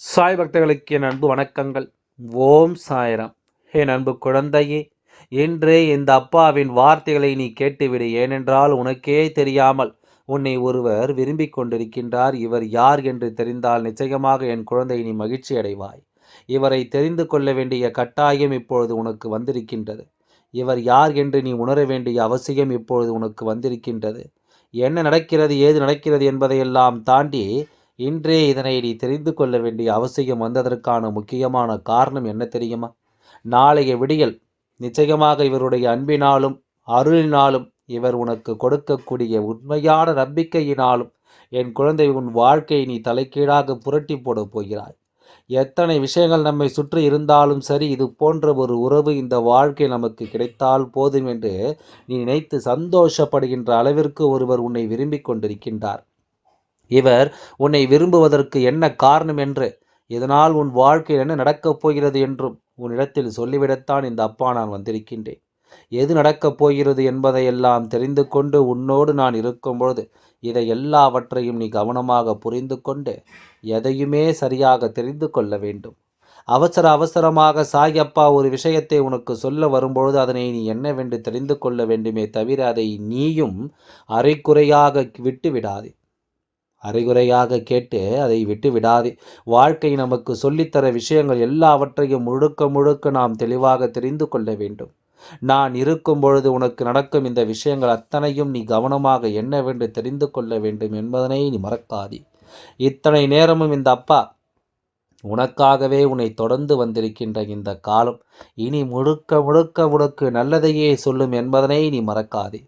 சாய் பக்தர்களுக்கு என் அன்பு வணக்கங்கள். ஓம் சாய்ராம். என் அன்பு குழந்தையே, இன்று இந்த அப்பாவின் வார்த்தைகளை நீ கேட்டுவிடு. ஏனென்றால் உனக்கே தெரியாமல் உன்னை ஒருவர் விரும்பிக் கொண்டிருக்கின்றார். இவர் யார் என்று தெரிந்தால் நிச்சயமாக என் குழந்தை நீ மகிழ்ச்சி அடைவாய். இவரை தெரிந்து கொள்ள வேண்டிய கட்டாயம் இப்பொழுது உனக்கு வந்திருக்கின்றது. இவர் யார் என்று நீ உணர வேண்டிய அவசியம் இப்பொழுது உனக்கு வந்திருக்கின்றது. என்ன நடக்கிறது, ஏது நடக்கிறது என்பதையெல்லாம் தாண்டி இன்றே இதனை நீ தெரிந்து கொள்ள வேண்டிய அவசியம் வந்ததற்கான முக்கியமான காரணம் என்ன தெரியுமா? நாளைய விடியல் நிச்சயமாக இவருடைய அன்பினாலும் அருளினாலும் இவர் உனக்கு கொடுக்கக்கூடிய உண்மையான நம்பிக்கையினாலும் என் குழந்தை உன் வாழ்க்கையை நீ தலைகீழாக புரட்டி போடப் போகிறாய். எத்தனை விஷயங்கள் நம்மை சுற்றி இருந்தாலும் சரி, இது போன்ற ஒரு உறவு இந்த வாழ்க்கை நமக்கு கிடைத்தால் போதும் என்று நீ நினைத்து சந்தோஷப்படுகின்ற அளவிற்கு ஒருவர் உன்னை விரும்பிக் கொண்டிருக்கின்றார். இவர் உன்னை விரும்புவதற்கு என்ன காரணம் என்று, இதனால் உன் வாழ்க்கையில் என்ன நடக்கப் போகிறது என்றும் உன்னிடத்தில் சொல்லிவிடத்தான் இந்த அப்பா நான் வந்திருக்கின்றேன். எது நடக்கப் போகிறது என்பதையெல்லாம் தெரிந்து கொண்டு உன்னோடு நான் இருக்கும்பொழுது இதை எல்லாவற்றையும் நீ கவனமாக புரிந்து கொண்டு எதையுமே சரியாக தெரிந்து கொள்ள வேண்டும். அவசரமாக சாயப்பா ஒரு விஷயத்தை உனக்கு சொல்ல வரும்பொழுது அதனை நீ என்னவென்று தெரிந்து கொள்ள வேண்டுமே தவிர அதை நீயும் அரைக்குறையாக விட்டு விடாதே. அரைகுறையாக கேட்டு அதை விட்டு விடாதே. வாழ்க்கை நமக்கு சொல்லித்தர விஷயங்கள் எல்லாவற்றையும் முழுக்க முழுக்க நாம் தெளிவாக தெரிந்து கொள்ள வேண்டும். நான் இருக்கும் பொழுது உனக்கு நடக்கும் இந்த விஷயங்கள் அத்தனையும் நீ கவனமாக என்னவென்று தெரிந்து கொள்ள வேண்டும் என்பதனை நீ மறக்காதே. இத்தனை நேரமும் இந்த அப்பா உனக்காகவே உன்னை தொடர்ந்து வந்திருக்கின்ற இந்த காலம் இனி முழுக்க முழுக்க உனக்கு நல்லதையே சொல்லும் என்பதனை நீ மறக்காதே.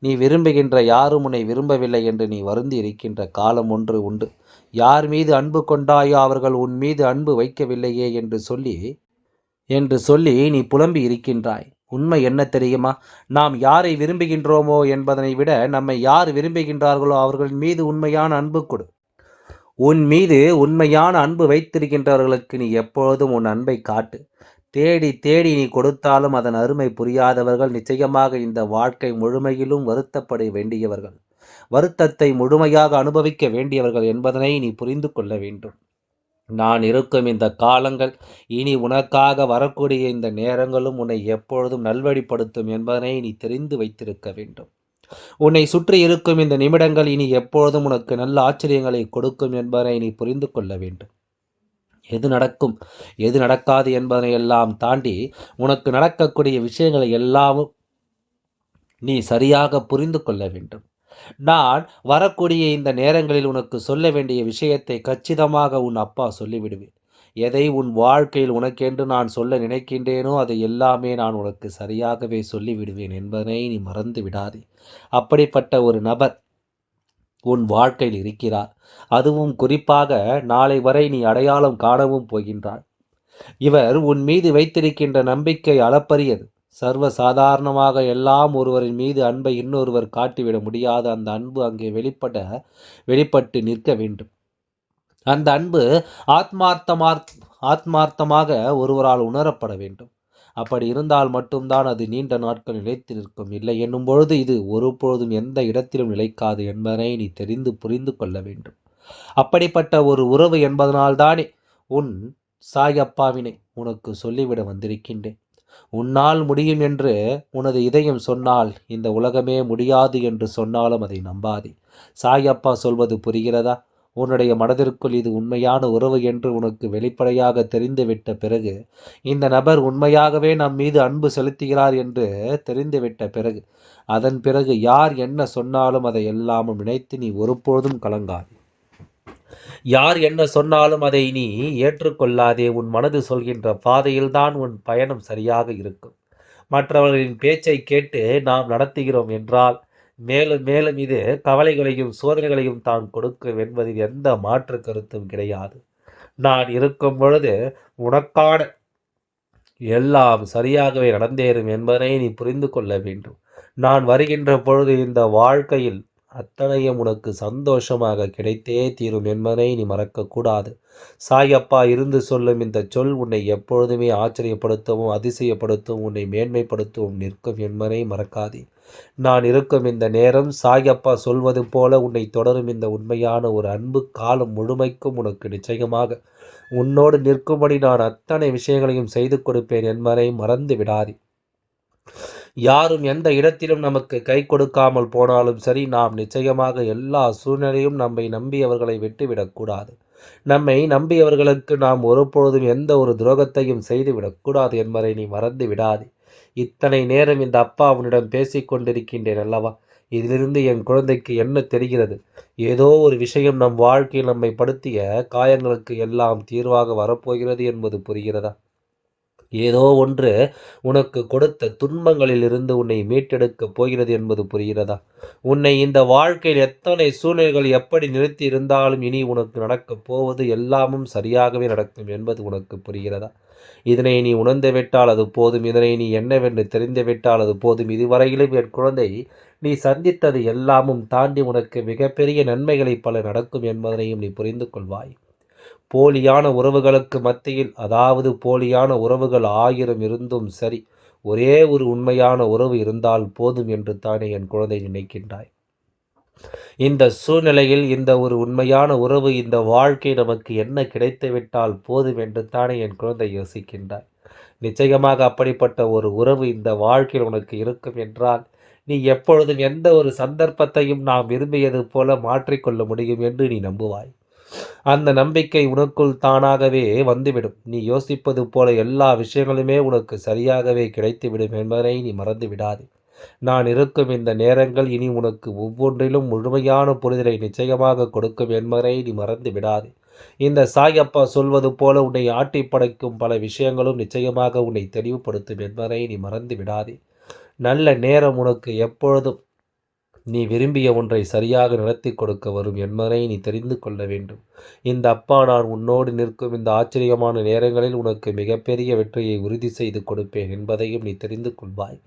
நீ விரும்புகின்ற யாரும் உன்னை விரும்பவில்லை என்று நீ வருந்தி இருக்கின்ற காலம் ஒன்று உண்டு. யார் மீது அன்பு கொண்டாயோ அவர்கள் உன் மீது அன்பு வைக்கவில்லையே என்று சொல்லி நீ புலம்பி இருக்கின்றாய். உண்மை என்ன தெரியுமா? நாம் யாரை விரும்புகின்றோமோ என்பதனை விட நம்மை யார் விரும்புகின்றார்களோ அவர்கள் மீது உண்மையான அன்பு கொடு. உன் மீது உண்மையான அன்பு வைத்திருக்கின்றவர்களுக்கு நீ எப்பொழுதும் உன் அன்பை காட்டு. தேடி தேடி நீ கொடுத்தாலும் அதன் அருமை புரியாதவர்கள் நிச்சயமாக இந்த வாழ்க்கை முழுமையிலும் வருத்தப்பட வேண்டியவர்கள். வருத்தத்தை முழுமையாக அனுபவிக்க வேண்டியவர்கள் என்பதனை நீ புரிந்து கொள்ள வேண்டும். நான் இருக்கும் இந்த காலங்கள் இனி உனக்காக வரக்கூடிய இந்த நேரங்களும் உன்னை எப்பொழுதும் நல்வழிப்படுத்தும் என்பதனை நீ தெரிந்து வைத்திருக்க வேண்டும். உன்னை சுற்றி இருக்கும் இந்த நிமிடங்கள் இனி எப்பொழுதும் உனக்கு நல்ல ஆச்சரியங்களை கொடுக்கும் என்பதனை நீ புரிந்து கொள்ள வேண்டும். எது நடக்கும், எது நடக்காது என்பதனை எல்லாம் தாண்டி உனக்கு நடக்கக்கூடிய விஷயங்களை எல்லாமும் நீ சரியாக புரிந்து கொள்ள வேண்டும். நான் வரக்கூடிய இந்த நேரங்களில் உனக்கு சொல்ல வேண்டிய விஷயத்தை கச்சிதமாக உன் அப்பா சொல்லிவிடுவேன். எதை உன் வாழ்க்கையில் உனக்கென்று நான் சொல்ல நினைக்கின்றேனோ அதை எல்லாமே நான் உனக்கு சரியாகவே சொல்லிவிடுவேன் என்பதனை நீ மறந்து விடாதே. அப்படிப்பட்ட ஒரு நபர் உன் வாழ்க்கையில் இருக்கிறார். அதுவும் குறிப்பாக நாளை வரை நீ அடையாளம் காணவும் போகின்றாய். இவர் உன் மீது வைத்திருக்கின்ற நம்பிக்கை அளப்பரியது. சர்வ சாதாரணமாக எல்லாம் ஒருவரின் மீது அன்பை இன்னொருவர் காட்டிவிட முடியாது. அந்த அன்பு அங்கே வெளிப்பட்டு நிற்க வேண்டும். அந்த அன்பு ஆத்மார்த்தமாக ஒருவரால் உணரப்பட வேண்டும். அப்படி இருந்தால் மட்டும்தான் அது நீண்ட நாட்கள் நிலைத்து நிற்கும். இல்லை என்னும் பொழுது இது ஒருபொழுதும் எந்த இடத்திலும் நிலைக்காது என்பதனை நீ புரிந்து கொள்ள வேண்டும். அப்படிப்பட்ட ஒரு உறவு என்பதனால்தானே உன் சாயப்பாவினை உனக்கு சொல்லிவிட வந்திருக்கின்றேன். உன்னால் முடியும் என்று உனது இதயம் சொன்னால் இந்த உலகமே முடியாது என்று சொன்னாலும் அதை நம்பாதே. சாயப்பா சொல்வது புரிகிறதா? உன்னுடைய மனதிற்குள் இது உண்மையான உறவு என்று உனக்கு வெளிப்படையாக தெரிந்துவிட்ட பிறகு, இந்த நபர் உண்மையாகவே நம் மீது அன்பு செலுத்துகிறார் என்று தெரிந்துவிட்ட பிறகு, அதன் பிறகு யார் என்ன சொன்னாலும் அதை எல்லாமும் நினைத்து நீ ஒருபொழுதும் கலங்காதே. யார் என்ன சொன்னாலும் அதை நீ ஏற்றுக்கொள்ளாதே. உன் மனது சொல்கின்ற பாதையில்தான் உன் பயணம் சரியாக இருக்கும். மற்றவர்களின் பேச்சை கேட்டு நாம் நடத்துகிறோம் என்றால் மேலும் மேலும் இது கவலைகளையும் சோதனைகளையும் தான் கொடுக்கும் என்பதில் எந்த மாற்று கருத்தும் கிடையாது. நான் இருக்கும் பொழுது உனக்கான எல்லாம் சரியாகவே நடந்தேறும் என்பதனை நீ புரிந்து கொள்ள வேண்டும். நான் வருகின்ற பொழுது இந்த வாழ்க்கையில் அத்தனையும் உனக்கு சந்தோஷமாக கிடைத்தே தீரும் என்பதை நீ மறக்கக்கூடாது. சாயப்பா இருந்து சொல்லும் இந்த சொல் உன்னை எப்பொழுதுமே ஆச்சரியப்படுத்தவும், அதிசயப்படுத்தவும், உன்னை மேன்மைப்படுத்தவும் நிற்கும் என்பதை மறக்காதே. நான் இருக்கும் இந்த நேரம் சாயப்பா சொல்வது போல உன்னை தொடரும் இந்த உண்மையான ஒரு அன்பு காலம் முழுமைக்கும் உனக்கு நிச்சயமாக உன்னோடு நிற்கும்படி நான் அத்தனை விஷயங்களையும் செய்து கொடுப்பேன் என்பதை மறந்து விடாதே. யாரும் எந்த இடத்திலும் நமக்கு கை கொடுக்காமல் போனாலும் சரி, நாம் நிச்சயமாக எல்லா சூழ்நிலையும் நம்மை நம்பியவர்களை விட்டுவிடக்கூடாது. நம்மை நம்பியவர்களுக்கு நாம் ஒருபொழுதும் எந்த ஒரு துரோகத்தையும் செய்துவிடக்கூடாது என்பதை நீ மறந்து விடாதே. இத்தனை நேரம் இந்த அப்பா உன்னிடம் பேசிக் கொண்டிருக்கின்றேன் அல்லவா? இதிலிருந்து என் குழந்தைக்கு என்ன தெரிகிறது? ஏதோ ஒரு விஷயம் நம் வாழ்க்கையில் நம்மை படுத்திய காயங்களுக்கு எல்லாம் தீர்வாக வரப்போகிறது என்பது புரிகிறதா? ஏதோ ஒன்று உனக்கு கொடுத்த துன்பங்களில் இருந்து உன்னை மீட்டெடுக்கப் போகிறது என்பது புரிகிறதா? உன்னை இந்த வாழ்க்கையில் எத்தனை சூழ்நிலைகள் எப்படி நிறுத்தி இருந்தாலும் இனி உனக்கு நடக்கப் போவது எல்லாமும் சரியாகவே நடக்கும் என்பது உனக்கு புரிகிறதா? இதனை நீ உணர்ந்துவிட்டால் அது போதும். இதனை நீ என்னவென்று தெரிந்துவிட்டால் அது போதும். இதுவரையிலும் என் குழந்தை, நீ சந்தித்தது எல்லாமும் தாண்டி உனக்கு மிகப்பெரிய நன்மைகளை பல நடக்கும் என்பதனையும் நீ புரிந்து கொள்வாய். போலியான உறவுகளுக்கு மத்தியில், அதாவது போலியான உறவுகள் 1000 இருந்தும் சரி, ஒரே ஒரு உண்மையான உறவு இருந்தால் போதும் என்று தானே என் குழந்தை நினைக்கின்றாய். இந்த சூழ்நிலையில் இந்த ஒரு உண்மையான உறவு, இந்த வாழ்க்கை நமக்கு என்ன கிடைத்துவிட்டால் போதும் என்று தானே என் குழந்தை யோசிக்கின்றாய். நிச்சயமாக அப்படிப்பட்ட ஒரு உறவு இந்த வாழ்க்கையில் உனக்கு இருக்கும் என்றால், நீ எப்பொழுதும் எந்த ஒரு சந்தர்ப்பத்தையும் நாம் விரும்பியது போல மாற்றிக்கொள்ள முடியும் என்று நீ நம்புவாய். அந்த நம்பிக்கை உனக்குள் தானாகவே வந்துவிடும். நீ யோசிப்பது போல எல்லா விஷயங்களுமே உனக்கு சரியாகவே கிடைத்துவிடும் என்பதை நீ மறந்து விடாதே. நான் இருக்கும் இந்த நேரங்கள் இனி உனக்கு ஒவ்வொன்றிலும் முழுமையான புரிதலை நிச்சயமாக கொடுக்கும் என்பதை நீ மறந்து விடாதே. இந்த சாயப்பா சொல்வது போல உன்னை ஆட்டி படைக்கும் பல விஷயங்களும் நிச்சயமாக உன்னை தெளிவுபடுத்தும் என்பதை நீ மறந்து விடாதே. நல்ல நேரம் உனக்கு எப்பொழுதும் நீ விரும்பிய ஒன்றை சரியாக நடத்தி கொடுக்க வரும் என்பதை நீ தெரிந்து கொள்ள வேண்டும். இந்த அப்பா நான் உன்னோடு நிற்கும் இந்த ஆச்சரியமான நேரங்களில் உனக்கு மிகப்பெரிய வெற்றியை உறுதி செய்து கொடுப்பேன் என்பதையும் நீ தெரிந்து கொள்வாய்.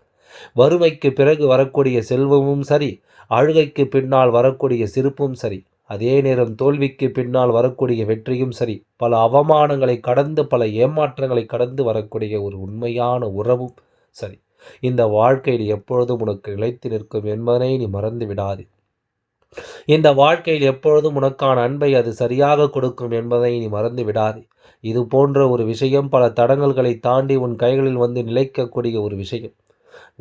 வறுமைக்கு பிறகு வரக்கூடிய செல்வமும் சரி, அழுகைக்கு பின்னால் வரக்கூடிய சிரிப்பும் சரி, அதே நேரம் தோல்விக்கு பின்னால் வரக்கூடிய வெற்றியும் சரி, பல அவமானங்களை கடந்து, பல ஏமாற்றங்களை கடந்து வரக்கூடிய ஒரு உண்மையான உறவும் சரி, இந்த வாழ்க்கையில் எப்பொழுதும் உனக்கு நிலைத்து நிற்கும் என்பதனை நீ மறந்து விடாதே. இந்த வாழ்க்கையில் எப்பொழுதும் உனக்கான அன்பை அது சரியாக கொடுக்கும் என்பதை நீ மறந்து விடாதே. இது போன்ற ஒரு விஷயம் பல தடங்கல்களை தாண்டி உன் கைகளில் வந்து நிலைக்கக்கூடிய ஒரு விஷயம்.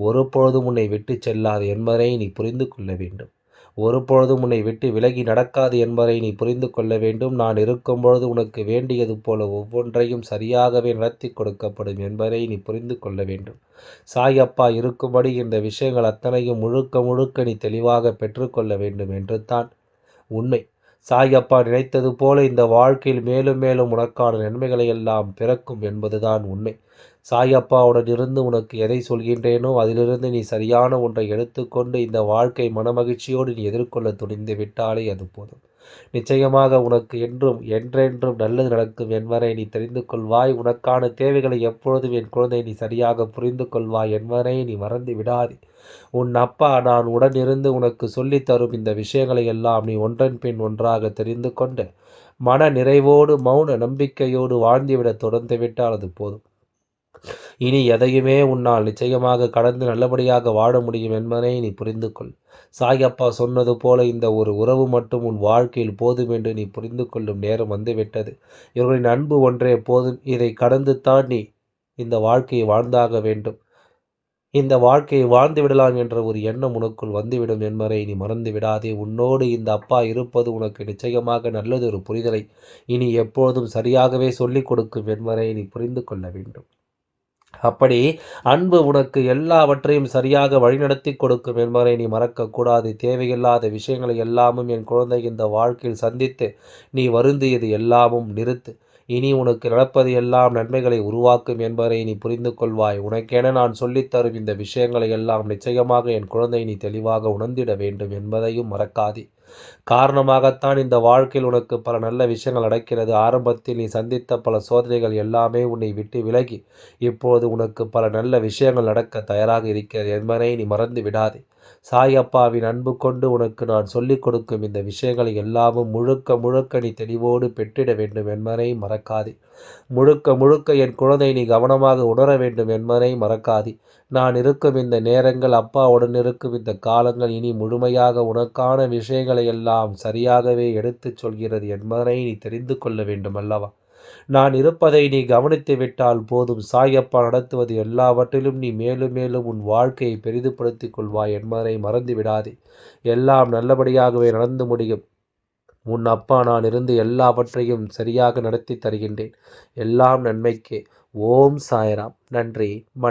ஒருபொழுதும் உன்னை விட்டு செல்லாது என்பதை நீ புரிந்து கொள்ள வேண்டும். ஒருபொழுதும் உன்னை விட்டு விலகி நடக்காது என்பதை நீ புரிந்து கொள்ள வேண்டும். நான் இருக்கும்பொழுது உனக்கு வேண்டியது போல ஒவ்வொன்றையும் சரியாகவே நடத்தி கொடுக்கப்படும் என்பதை நீ புரிந்து கொள்ள வேண்டும். சாயப்பா இருக்கும்படி இந்த விஷயங்கள் அத்தனையும் முழுக்க முழுக்க நீ தெளிவாக பெற்றுக்கொள்ள வேண்டும் என்று தான் உண்மை. சாயப்பா நினைத்தது போல இந்த வாழ்க்கையில் மேலும் மேலும் உனக்கான நன்மைகளை எல்லாம் பிறக்கும் என்பதுதான் உண்மை. சாயப்பாவுடன் இருந்து உனக்கு எதை சொல்கின்றேனோ அதிலிருந்து நீ சரியான ஒன்றை எடுத்துக்கொண்டு இந்த வாழ்க்கை மனமகிழ்ச்சியோடு நீ எதிர்கொள்ள துணிந்து விட்டாலே அது போதும். நிச்சயமாக உனக்கு என்றும் என்றென்றும் நல்லது நடக்கும் என்பதை நீ தெரிந்து கொள்வாய். உனக்கான தேவைகளை எப்பொழுதும் என் குழந்தை நீ சரியாக புரிந்து கொள்வாய் என்பதை நீ மறந்து விடாதே. உன் அப்பா நான் உடனிருந்து உனக்கு சொல்லித் தரும் இந்த விஷயங்களை எல்லாம் நீ ஒன்றன் பின் ஒன்றாக தெரிந்து கொண்டு மன நிறைவோடு மௌன நம்பிக்கையோடு வாழ்ந்துவிட தொடர்ந்து விட்டால் அது போதும். இனி எதையுமே உன்னால் நிச்சயமாக கடந்து நல்லபடியாக வாழ முடியும் என்பதை நீ புரிந்து கொள். சாயப்பா சொன்னது போல இந்த ஒரு உறவு மட்டும் உன் வாழ்க்கையில் போதும் என்று நீ புரிந்து கொள்ளும் நேரம் வந்துவிட்டது. இவர்களின் அன்பு ஒன்றே போதும். இதை கடந்து தான் நீ இந்த வாழ்க்கையை வாழ்ந்தாக வேண்டும். இந்த வாழ்க்கையை வாழ்ந்து விடலாம் என்ற ஒரு எண்ணம் உனக்குள் வந்துவிடும் என்பதை நீ மறந்து விடாதே. உன்னோடு இந்த அப்பா இருப்பது உனக்கு நிச்சயமாக நல்லதொரு புரிதலை இனி எப்போதும் சரியாகவே சொல்லிக் கொடுக்கும் என்பதை நீ புரிந்து கொள்ள வேண்டும். அப்படி அன்பு உனக்கு எல்லாவற்றையும் சரியாக வழிநடத்தி கொடுக்கும் என்பதை நீ மறக்கக்கூடாது. தேவையில்லாத விஷயங்களை எல்லாமும் என் குழந்தை இந்த வாழ்க்கையில் சந்தித்து நீ வருந்தியது எல்லாமும் நிறுத்து. இனி உனக்கு நடப்பது எல்லாம் நன்மைகளை உருவாக்கும் என்பதை நீ புரிந்து கொள்வாய். உனக்கென நான் சொல்லித்தரும் இந்த விஷயங்களை எல்லாம் நிச்சயமாக என் குழந்தை நீ தெளிவாக உணர்ந்திட வேண்டும் என்பதையும் மறக்காதே. காரணமாகத்தான் இந்த வாழ்க்கையில் உனக்கு பல நல்ல விஷயங்கள் நடக்கிறது. ஆரம்பத்தில் நீ சந்தித்த பல சோதனைகள் எல்லாமே உன்னை விட்டு விலகி இப்போது உனக்கு பல நல்ல விஷயங்கள் நடக்க தயாராக இருக்கிறது என்பதை நீ மறந்து விடாதே. சாயப்பாவின் அன்பு கொண்டு உனக்கு நான் சொல்லிக் கொடுக்கும் இந்த விஷயங்களை எல்லாமும் முழுக்க முழுக்க நீ தெளிவோடு பெற்றிட வேண்டும் என்பதை மறக்காதே. முழுக்க முழுக்க என் குழந்தை நீ கவனமாக உணர வேண்டும் என்பதை மறக்காதே. நான் இருக்கும் இந்த நேரங்கள், அப்பாவுடன் இருக்கும் இந்த காலங்கள் இனி முழுமையாக உனக்கான விஷயங்களை எல்லாம் சரியாகவே எடுத்துச் சொல்கிறது என்பதனை நீ தெரிந்து கொள்ள வேண்டும் அல்லவா? நான் இருப்பதை நீ கவனித்து விட்டால் போதும். சாயப்பா நடத்துவது எல்லாவற்றிலும் நீ மேலும் மேலும் உன் வாழ்க்கையை பெரிதுபடுத்திக் கொள்வாய் என்பதை மறந்து விடாதே. எல்லாம் நல்லபடியாகவே நடந்து முடியும். உன் அப்பா நான் இருந்து எல்லாவற்றையும் சரியாக நடத்தி தருகின்றேன். எல்லாம் நன்மைக்கே. ஓம் சாய்ராம். நன்றி.